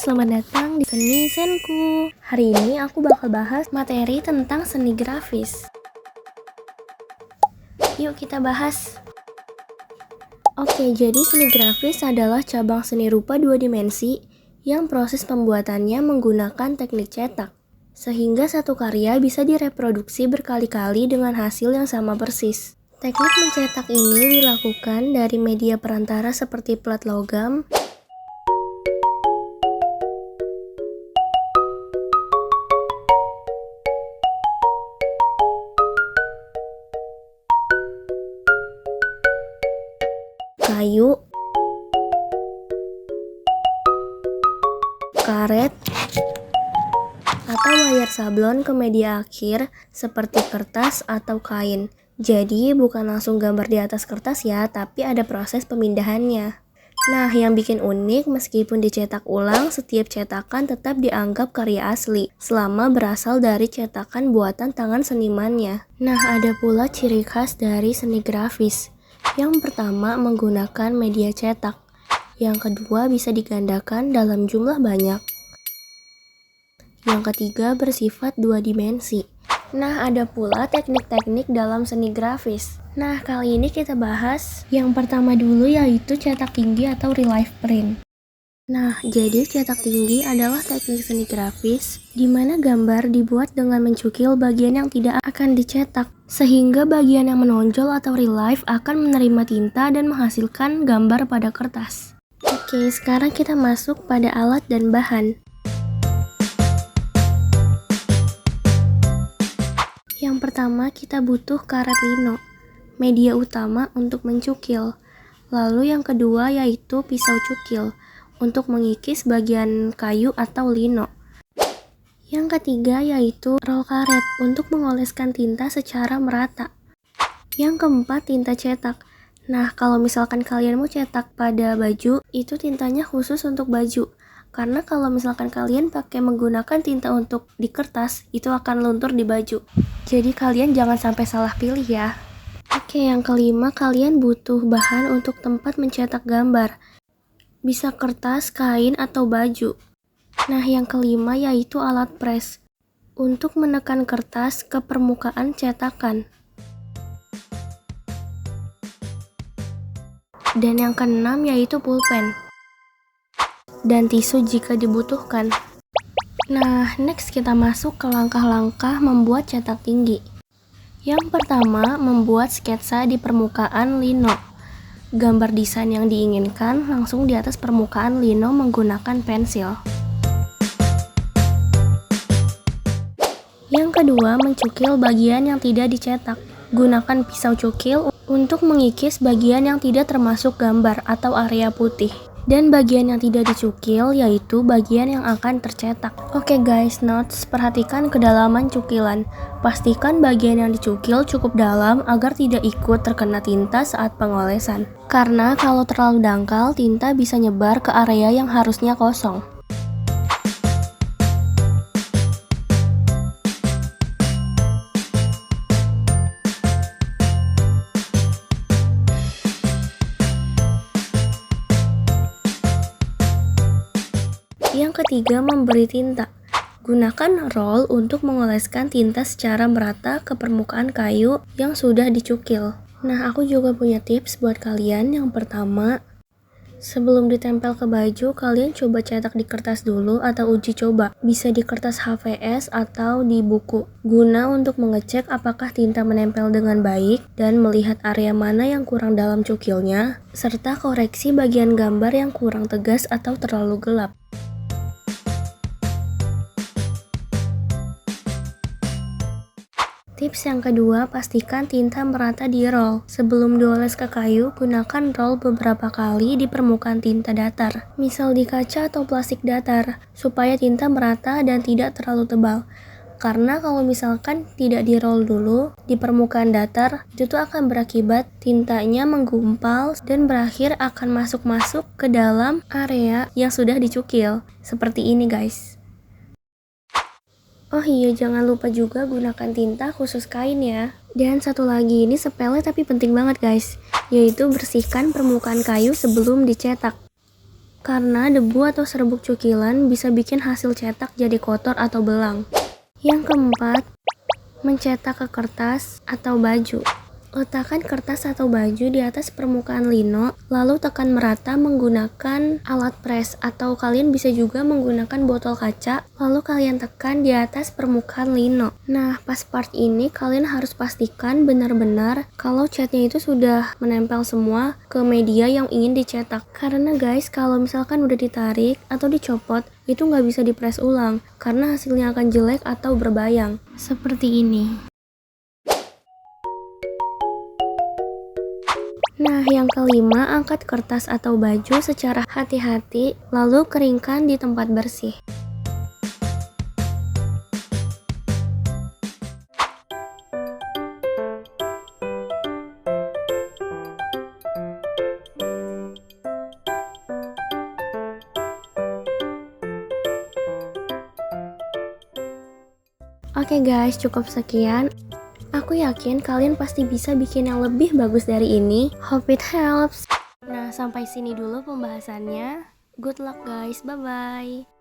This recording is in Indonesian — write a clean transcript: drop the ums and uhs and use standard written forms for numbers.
selamat datang di Seni Senku. Hari ini aku bakal bahas materi tentang seni grafis. Yuk kita bahas. Oke, jadi seni grafis adalah cabang seni rupa dua dimensi yang proses pembuatannya menggunakan teknik cetak, sehingga satu karya bisa direproduksi berkali-kali dengan hasil yang sama persis. Teknik mencetak ini dilakukan dari media perantara seperti plat logam, kayu, karet, atau layar sablon ke media akhir seperti kertas atau kain. Jadi bukan langsung gambar di atas kertas ya, tapi ada proses pemindahannya. Nah, yang bikin unik meskipun dicetak ulang, setiap cetakan tetap dianggap karya asli selama berasal dari cetakan buatan tangan senimannya. Nah, ada pula ciri khas dari seni grafis. Yang pertama menggunakan media cetak. Yang kedua bisa digandakan dalam jumlah banyak. Yang ketiga bersifat dua dimensi. Nah, ada pula teknik-teknik dalam seni grafis. Nah, kali ini kita bahas yang pertama dulu, yaitu cetak tinggi atau relief print. Nah, jadi cetak tinggi adalah teknik seni grafis di mana gambar dibuat dengan mencukil bagian yang tidak akan dicetak, sehingga bagian yang menonjol atau relief akan menerima tinta dan menghasilkan gambar pada kertas. Oke, sekarang kita masuk pada alat dan bahan. Yang pertama kita butuh karet lino, media utama untuk mencukil. Lalu yang kedua yaitu pisau cukil untuk mengikis bagian kayu atau lino. Yang ketiga yaitu roll karet untuk mengoleskan tinta secara merata. Yang keempat tinta cetak. Nah, kalau misalkan kalian mau cetak pada baju, itu tintanya khusus untuk baju. Karena kalau misalkan kalian pakai menggunakan tinta untuk di kertas, itu akan luntur di baju. Jadi kalian jangan sampai salah pilih ya. Oke, yang kelima kalian butuh bahan untuk tempat mencetak gambar. Bisa kertas, kain, atau baju. Nah, yang kelima yaitu alat press untuk menekan kertas ke permukaan cetakan. Dan yang keenam yaitu pulpen dan tisu jika dibutuhkan. Nah, next kita masuk ke langkah-langkah membuat cetak tinggi. Yang pertama, membuat sketsa di permukaan lino. Gambar desain yang diinginkan langsung di atas permukaan lino menggunakan pensil. Yang kedua, mencukil bagian yang tidak dicetak. Gunakan pisau cukil untuk mengikis bagian yang tidak termasuk gambar atau area putih. Dan bagian yang tidak dicukil yaitu bagian yang akan tercetak. Oke guys, notes, perhatikan kedalaman cukilan. Pastikan bagian yang dicukil cukup dalam agar tidak ikut terkena tinta saat pengolesan. Karena kalau terlalu dangkal, tinta bisa nyebar ke area yang harusnya kosong. Yang ketiga, memberi tinta. Gunakan roll untuk mengoleskan tinta secara merata ke permukaan kayu yang sudah dicukil. Nah, aku juga punya tips buat kalian. Yang pertama, sebelum ditempel ke baju, kalian coba cetak di kertas dulu atau uji coba. Bisa di kertas HVS atau di buku. Guna untuk mengecek apakah tinta menempel dengan baik dan melihat area mana yang kurang dalam cukilnya, serta koreksi bagian gambar yang kurang tegas atau terlalu gelap. Tips yang kedua, pastikan tinta merata di roll. Sebelum dioles ke kayu, gunakan roll beberapa kali di permukaan tinta datar, misal di kaca atau plastik datar, supaya tinta merata dan tidak terlalu tebal. Karena kalau misalkan tidak di roll dulu di permukaan datar, itu tuh akan berakibat tintanya menggumpal dan berakhir akan masuk-masuk ke dalam area yang sudah dicukil. Seperti ini guys. Oh iya, jangan lupa juga gunakan tinta khusus kain ya. Dan satu lagi, ini sepele tapi penting banget guys, yaitu bersihkan permukaan kayu sebelum dicetak. karena debu atau serbuk cukilan bisa bikin hasil cetak jadi kotor atau belang. Yang keempat, mencetak ke kertas atau baju. Letakkan kertas atau baju di atas permukaan lino, lalu tekan merata menggunakan alat press, atau kalian bisa juga menggunakan botol kaca, lalu kalian tekan di atas permukaan lino. Nah, pas part ini kalian harus pastikan benar-benar kalau catnya itu sudah menempel semua ke media yang ingin dicetak. Karena guys, kalau misalkan udah ditarik atau dicopot, itu nggak bisa dipres ulang, karena hasilnya akan jelek atau berbayang. Seperti ini. Nah, yang kelima, angkat kertas atau baju secara hati-hati, lalu keringkan di tempat bersih. Oke guys, cukup sekian. Aku yakin kalian pasti bisa bikin yang lebih bagus dari ini. Hope it helps. Nah, sampai sini dulu pembahasannya. Good luck guys, bye-bye.